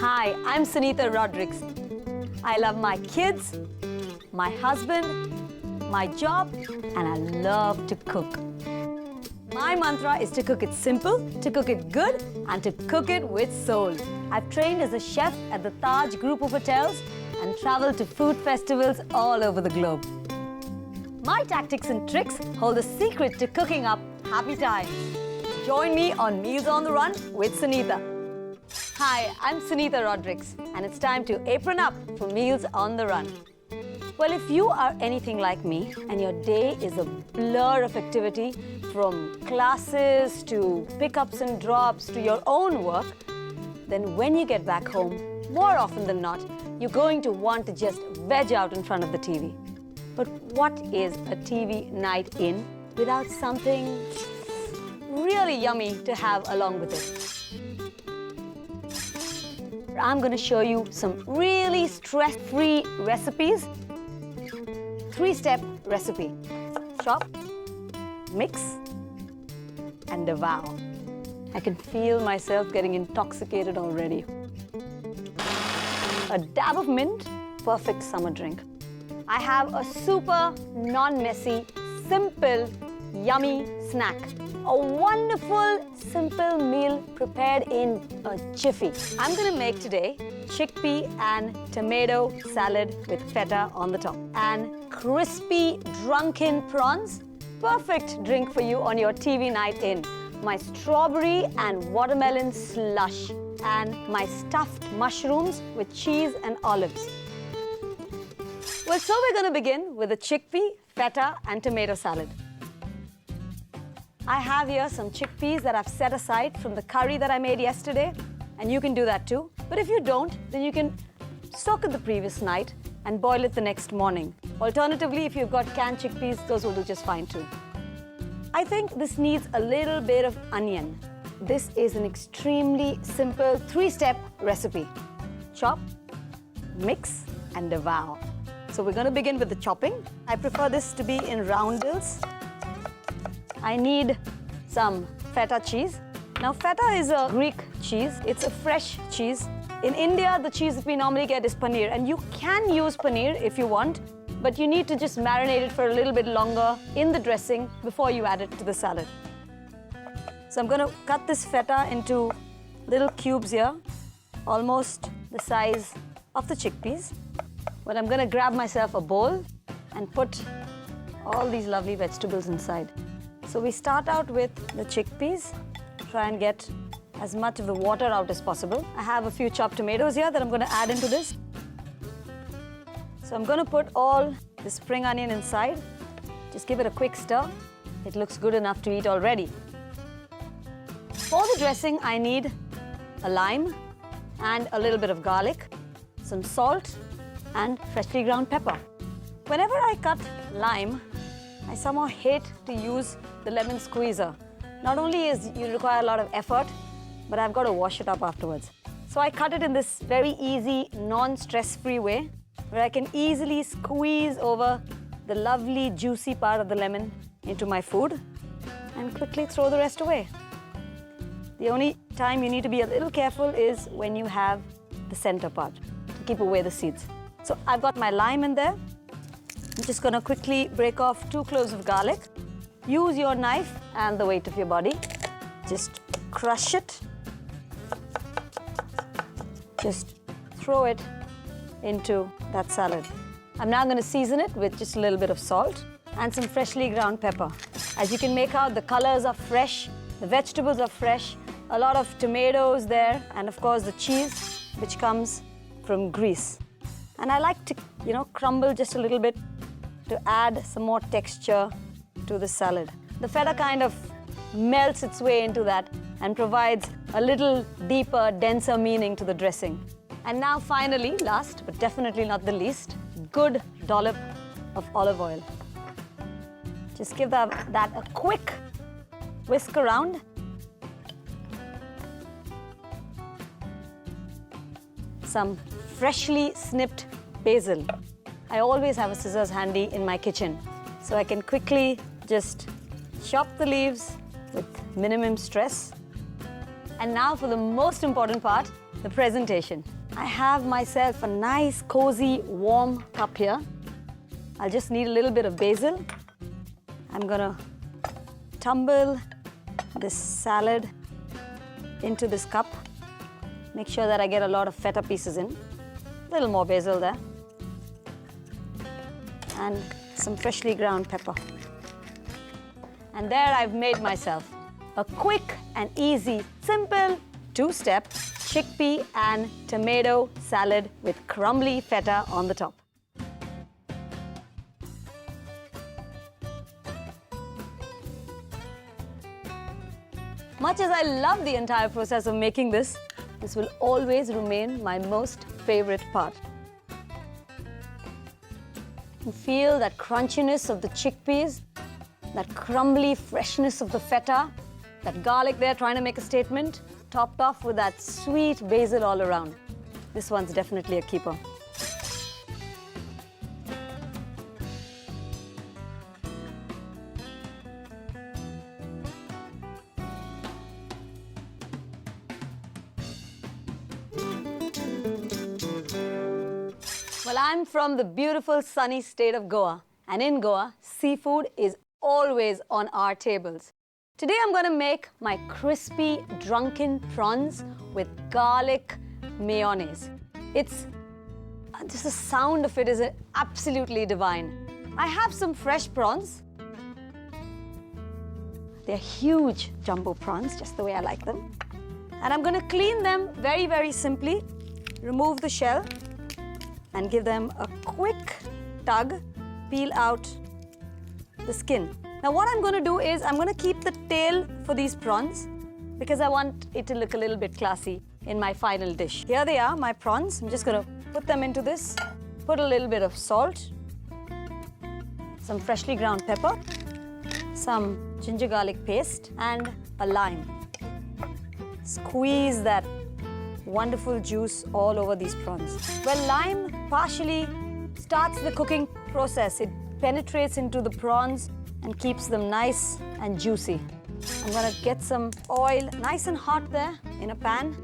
Hi, I'm Sunita Rodrigues. I love my kids, my husband, my job, and I love to cook. My mantra is to cook it simple, to cook it good, and to cook it with soul. I've trained as a chef at the Taj group of hotels and traveled to food festivals all over the globe. My tactics and tricks hold the secret to cooking up happy times. Join me on Meals on the Run with Sunita. Hi, I'm Sunita Rodrigues, and it's time to apron up for Meals on the Run. Well, if you are anything like me and your day is a blur of activity from classes to pickups and drops to your own work, then when you get back home, more often than not, you're going to want to just veg out in front of the TV. But what is a TV night in without something really yummy to have along with it? I'm going to show you some really stress-free recipes. 3-step recipe. Chop, mix, and devour. I can feel myself getting intoxicated already. A dab of mint, perfect summer drink. I have a super non-messy, simple, yummy snack. A wonderful, simple meal prepared in a jiffy. I'm going to make today chickpea and tomato salad with feta on the top. And crispy drunken prawns. Perfect drink for you on your TV night in. My strawberry and watermelon slush. And my stuffed mushrooms with cheese and olives. Well, so we're going to begin with the chickpea, feta, and tomato salad. I have here some chickpeas that I've set aside from the curry that I made yesterday, and you can do that too. But if you don't, then you can soak it the previous night and boil it the next morning. Alternatively, if you've got canned chickpeas, those will do just fine too. I think this needs a little bit of onion. This is an extremely simple 3-step recipe. Chop, mix, and devour. So we're going to begin with the chopping. I prefer this to be in roundels. I need some feta cheese. Now, feta is a Greek cheese. It's a fresh cheese. In India, the cheese that we normally get is paneer. And you can use paneer if you want, but you need to just marinate it for a little bit longer in the dressing before you add it to the salad. So I'm going to cut this feta into little cubes here, almost the size of the chickpeas. But I'm going to grab myself a bowl and put all these lovely vegetables inside. So we start out with the chickpeas, try and get as much of the water out as possible. I have a few chopped tomatoes here that I'm going to add into this. So I'm going to put all the spring onion inside. Just give it a quick stir. It looks good enough to eat already. For the dressing, I need a lime and a little bit of garlic, some salt, and freshly ground pepper. Whenever I cut lime, I somehow hate to use the lemon squeezer. Not only is you require a lot of effort, but I've got to wash it up afterwards. So I cut it in this very easy, non-stress-free way, where I can easily squeeze over the lovely, juicy part of the lemon into my food and quickly throw the rest away. The only time you need to be a little careful is when you have the center part to keep away the seeds. So I've got my lime in there. I'm just going to quickly break off 2 cloves of garlic. Use your knife and the weight of your body. Just crush it. Just throw it into that salad. I'm now going to season it with just a little bit of salt and some freshly ground pepper. As you can make out, the colors are fresh, the vegetables are fresh, a lot of tomatoes there, and of course the cheese, which comes from Greece. And I like to, crumble just a little bit to add some more texture to the salad. The feta kind of melts its way into that and provides a little deeper, denser meaning to the dressing. And now finally, last but definitely not the least, good dollop of olive oil. Just give that a quick whisk around. Some freshly snipped basil. I always have a scissors handy in my kitchen, so I can quickly just chop the leaves with minimum stress. And now for the most important part, the presentation. I have myself a nice, cozy, warm cup here. I'll just need a little bit of basil. I'm gonna tumble this salad into this cup. Make sure that I get a lot of feta pieces in. A little more basil there. And some freshly ground pepper. And there I've made myself a quick and easy, simple two-step chickpea and tomato salad with crumbly feta on the top. Much as I love the entire process of making this, this will always remain my most favorite part. You feel that crunchiness of the chickpeas, that crumbly freshness of the feta, that garlic there trying to make a statement, topped off with that sweet basil all around. This one's definitely a keeper. Well, I'm from the beautiful sunny state of Goa, and in Goa, seafood is always on our tables. Today I'm going to make my crispy drunken prawns with garlic mayonnaise. It's just the sound of it is absolutely divine. I have some fresh prawns. They're huge jumbo prawns, just the way I like them. And I'm going to clean them very, very simply. Remove the shell and give them a quick tug, peel out the skin. Now what I'm going to do is I'm going to keep the tail for these prawns because I want it to look a little bit classy in my final dish. Here they are, my prawns. I'm just going to put them into this, put a little bit of salt, some freshly ground pepper, some ginger garlic paste and a lime. Squeeze that wonderful juice all over these prawns. Well, lime partially starts the cooking process. It penetrates into the prawns and keeps them nice and juicy. I'm gonna get some oil nice and hot there in a pan.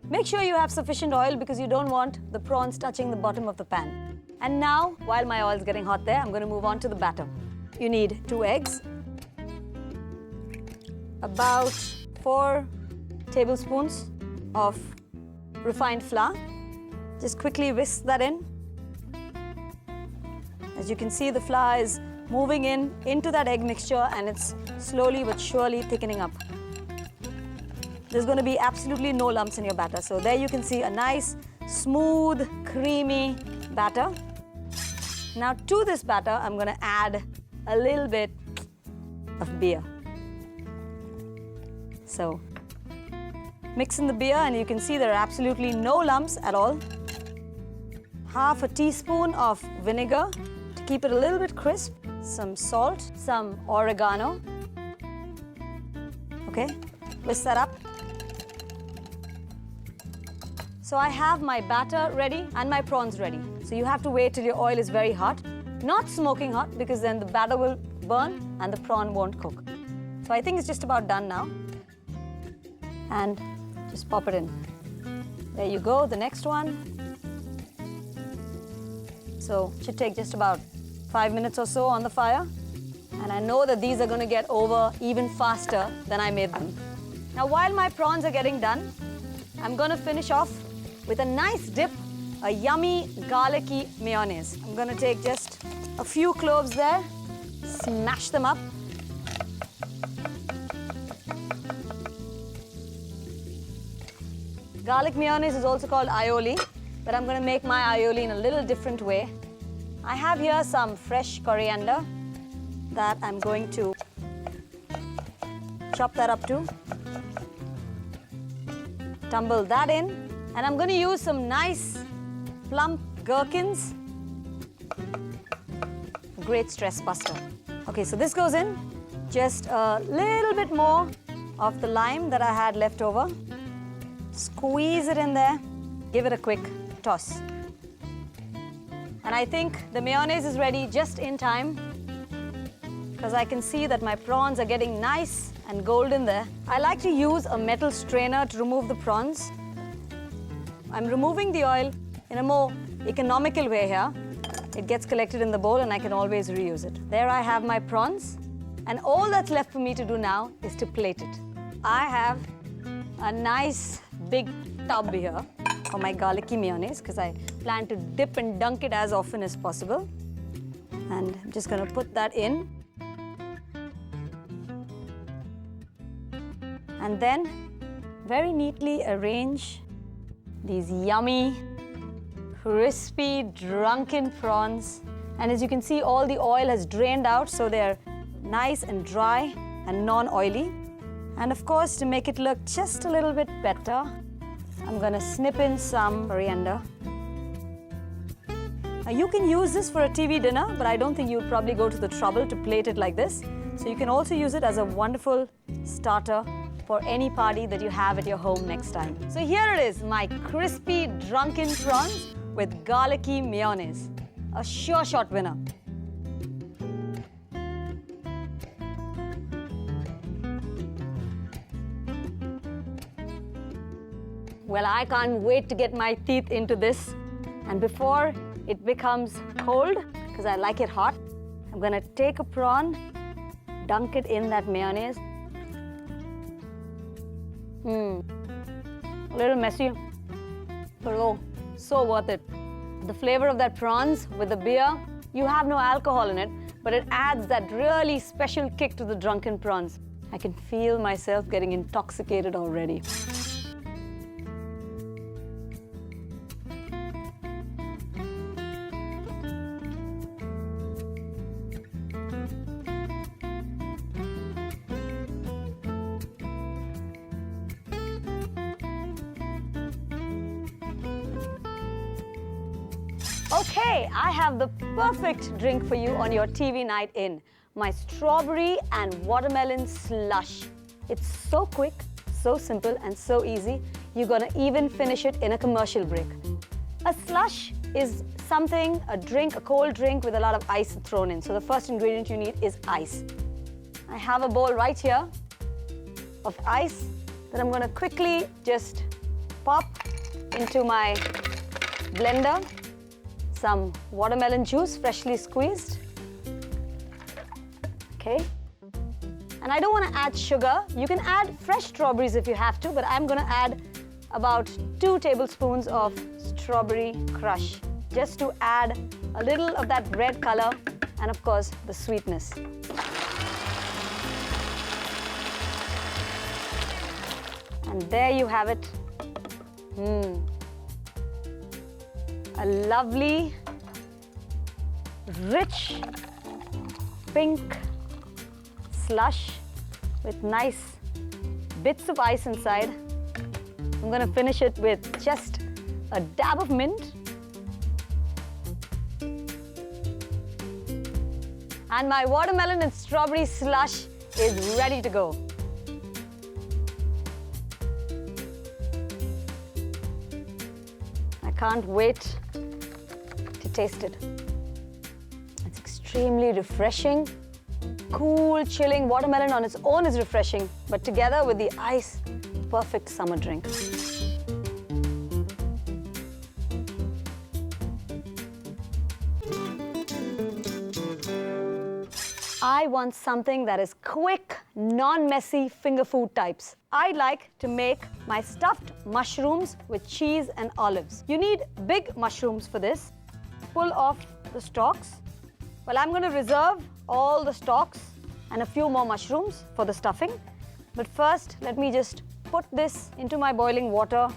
Make sure you have sufficient oil because you don't want the prawns touching the bottom of the pan. And now, while my oil's getting hot there, I'm gonna move on to the batter. You need 2 eggs, about 4 tablespoons of refined flour. Just quickly whisk that in. As you can see, the flour is moving into that egg mixture and it's slowly but surely thickening up. There's going to be absolutely no lumps in your batter. So there you can see a nice, smooth, creamy batter. Now to this batter, I'm going to add a little bit of beer. So mix in the beer and you can see there are absolutely no lumps at all. Half a teaspoon of vinegar to keep it a little bit crisp. Some salt, some oregano. Okay, whisk that up. So I have my batter ready and my prawns ready. So you have to wait till your oil is very hot. Not smoking hot because then the batter will burn and the prawn won't cook. So I think it's just about done now. And just pop it in. There you go, the next one. So it should take just about 5 minutes or so on the fire. And I know that these are going to get over even faster than I made them. Now while my prawns are getting done, I'm going to finish off with a nice dip, a yummy garlicky mayonnaise. I'm going to take just a few cloves there, smash them up. Garlic mayonnaise is also called aioli, but I'm going to make my aioli in a little different way. I have here some fresh coriander that I'm going to chop that up too. Tumble that in, and I'm going to use some nice plump gherkins. Great stress buster. Okay, so this goes in. Just a little bit more of the lime that I had left over. Squeeze it in there, give it a quick toss. And I think the mayonnaise is ready just in time because I can see that my prawns are getting nice and golden there. I like to use a metal strainer to remove the prawns. I'm removing the oil in a more economical way here. It gets collected in the bowl and I can always reuse it. There I have my prawns, and all that's left for me to do now is to plate it. I have a nice big tub here for my garlicky mayonnaise because I plan to dip and dunk it as often as possible. And I'm just going to put that in. And then very neatly arrange these yummy, crispy, drunken prawns. And as you can see, all the oil has drained out, so they're nice and dry and non-oily. And of course, to make it look just a little bit better, I'm gonna snip in some coriander. Now you can use this for a TV dinner, but I don't think you'd probably go to the trouble to plate it like this. So you can also use it as a wonderful starter for any party that you have at your home next time. So here it is, my crispy drunken prawns with garlicky mayonnaise. A sure shot winner. Well, I can't wait to get my teeth into this. And before it becomes cold, because I like it hot, I'm gonna take a prawn, dunk it in that mayonnaise. A little messy, but oh, so worth it. The flavor of that prawns with the beer, you have no alcohol in it, but it adds that really special kick to the drunken prawns. I can feel myself getting intoxicated already. Okay, I have the perfect drink for you on your TV night in. My strawberry and watermelon slush. It's so quick, so simple, and so easy. You're gonna even finish it in a commercial break. A slush is something, a drink, a cold drink with a lot of ice thrown in. So the first ingredient you need is ice. I have a bowl right here of ice that I'm gonna quickly just pop into my blender. Some watermelon juice, freshly squeezed. Okay. And I don't want to add sugar. You can add fresh strawberries if you have to, but I'm going to add about 2 tablespoons of strawberry crush, just to add a little of that red color and, of course, the sweetness. And there you have it. A lovely, rich, pink slush with nice bits of ice inside. I'm going to finish it with just a dab of mint. And my watermelon and strawberry slush is ready to go. I can't wait to taste it. It's extremely refreshing. Cool, chilling. Watermelon on its own is refreshing, but together with the ice, perfect summer drink. I want something that is quick, non-messy finger food types. I'd like to make my stuffed mushrooms with cheese and olives. You need big mushrooms for this. Pull off the stalks. Well, I'm going to reserve all the stalks and a few more mushrooms for the stuffing. But first, let me just put this into my boiling water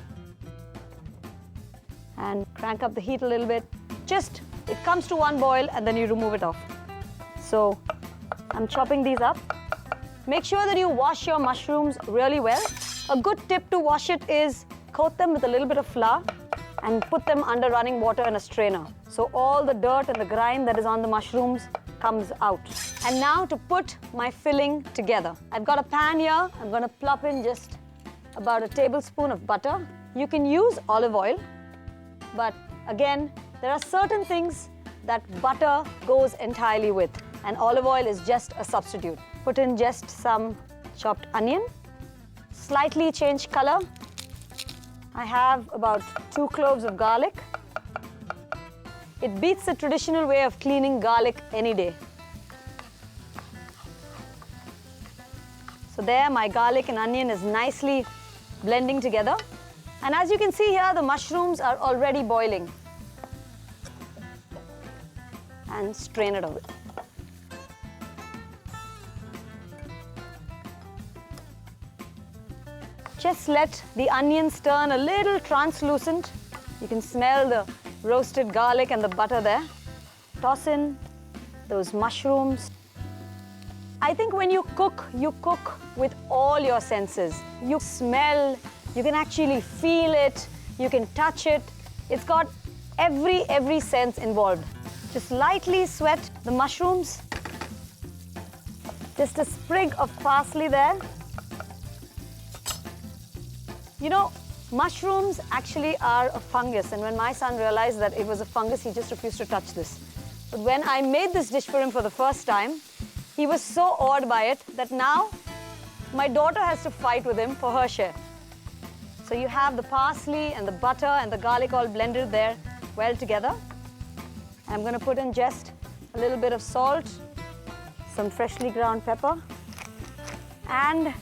and crank up the heat a little bit. It comes to one boil and then you remove it off. So I'm chopping these up. Make sure that you wash your mushrooms really well. A good tip to wash it is coat them with a little bit of flour and put them under running water in a strainer. So all the dirt and the grime that is on the mushrooms comes out. And now to put my filling together. I've got a pan here. I'm going to plop in just about a tablespoon of butter. You can use olive oil, but again, there are certain things that butter goes entirely with, and olive oil is just a substitute. Put in just some chopped onion, slightly changed color. I have about 2 cloves of garlic. It beats the traditional way of cleaning garlic any day. So there, my garlic and onion is nicely blending together. And as you can see here, the mushrooms are already boiling. And strain it away. Just let the onions turn a little translucent. You can smell the roasted garlic and the butter there. Toss in those mushrooms. I think when you cook with all your senses. You smell, you can actually feel it, you can touch it. It's got every sense involved. Just lightly sweat the mushrooms. Just a sprig of parsley there. You know, mushrooms actually are a fungus, and when my son realized that it was a fungus, he just refused to touch this. But when I made this dish for him for the first time, he was so awed by it that now my daughter has to fight with him for her share. So you have the parsley and the butter and the garlic all blended there well together. I'm going to put in just a little bit of salt, some freshly ground pepper, and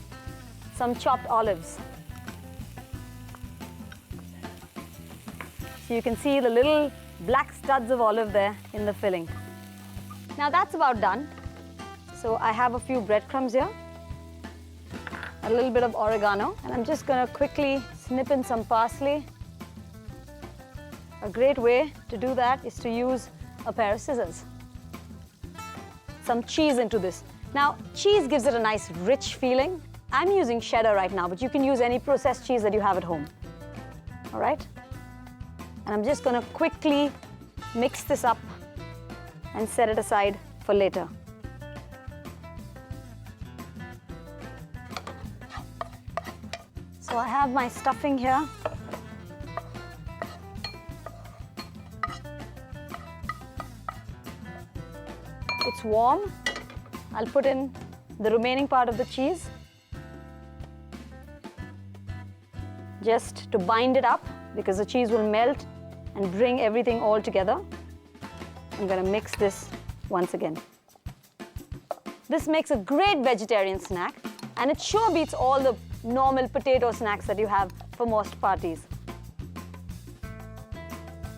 some chopped olives. So you can see the little black studs of olive there in the filling. Now that's about done. So I have a few breadcrumbs here, a little bit of oregano, and I'm just going to quickly snip in some parsley. A great way to do that is to use a pair of scissors. Some cheese into this. Now, cheese gives it a nice rich feeling. I'm using cheddar right now, but you can use any processed cheese that you have at home. All right? And I'm just going to quickly mix this up and set it aside for later. So I have my stuffing here. It's warm. I'll put in the remaining part of the cheese just to bind it up, because the cheese will melt and bring everything all together. I'm going to mix this once again. This makes a great vegetarian snack, and it sure beats all the normal potato snacks that you have for most parties.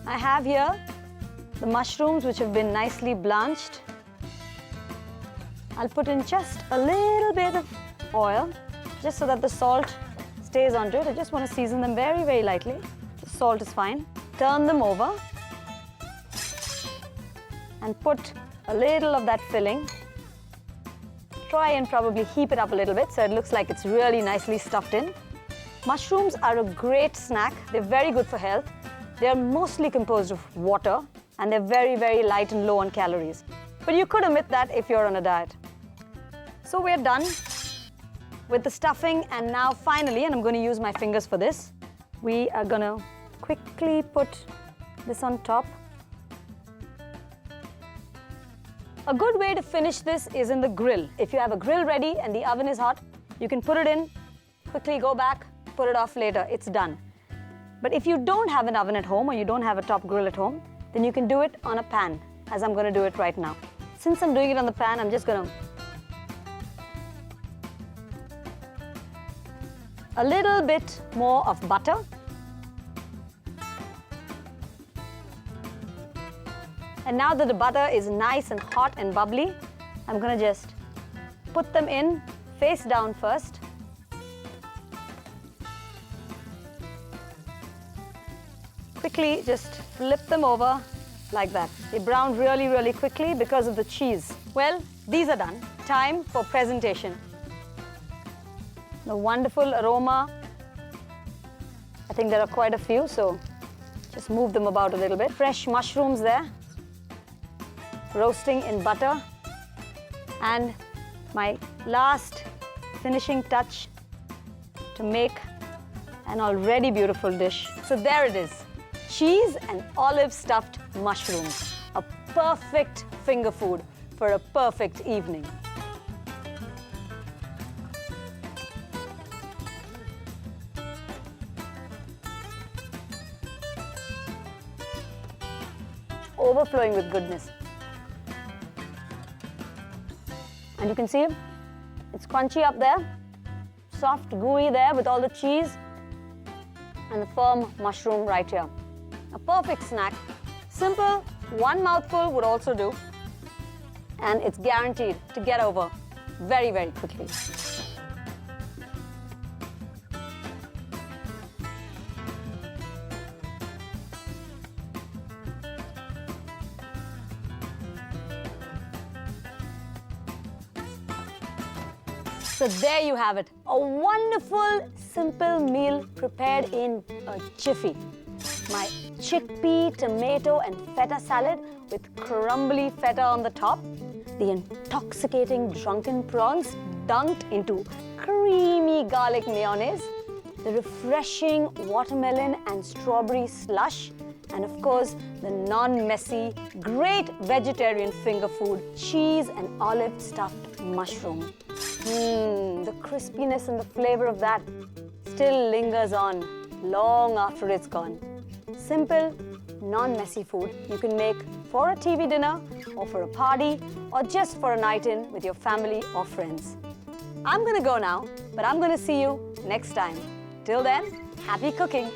I have here the mushrooms which have been nicely blanched. I'll put in just a little bit of oil, just so that the salt stays onto it. I just want to season them very lightly. The salt is fine. Turn them over and put a little of that filling. Try and probably heap it up a little bit so it looks like it's really nicely stuffed in. Mushrooms are a great snack. They're very good for health. They're mostly composed of water, and they're very light and low on calories. But you could omit that if you're on a diet. So we're done with the stuffing, and now finally, and I'm going to use my fingers for this, we are going to quickly put this on top. A good way to finish this is in the grill. If you have a grill ready and the oven is hot, you can put it in, quickly go back, put it off later, it's done. But if you don't have an oven at home, or you don't have a top grill at home, then you can do it on a pan, as I'm going to do it right now. Since I'm doing it on the pan, I'm just going to a little bit more of butter. And now that the butter is nice and hot and bubbly, I'm going to just put them in face down first. Quickly just flip them over like that. They brown really quickly because of the cheese. Well, these are done. Time for presentation. The wonderful aroma. I think there are quite a few, so just move them about a little bit. Fresh mushrooms there, roasting in butter. And my last finishing touch to make an already beautiful dish. So there it is, cheese and olive stuffed mushrooms. A perfect finger food for a perfect evening. overflowing with goodness. And you can see it's crunchy up there, soft, gooey there with all the cheese, and the firm mushroom right here. A perfect snack. Simple, one mouthful would also do, and it's guaranteed to get over very, very quickly. So there you have it, a wonderful, simple meal prepared in a jiffy. My chickpea, tomato and feta salad with crumbly feta on the top, the intoxicating drunken prawns dunked into creamy garlic mayonnaise, the refreshing watermelon and strawberry slush, and of course, the non-messy, great vegetarian finger food, cheese and olive stuffed mushroom. The crispiness and the flavor of that still lingers on long after it's gone. Simple, non-messy food you can make for a TV dinner or for a party or just for a night in with your family or friends. I'm going to go now, but I'm going to see you next time. Till then, happy cooking!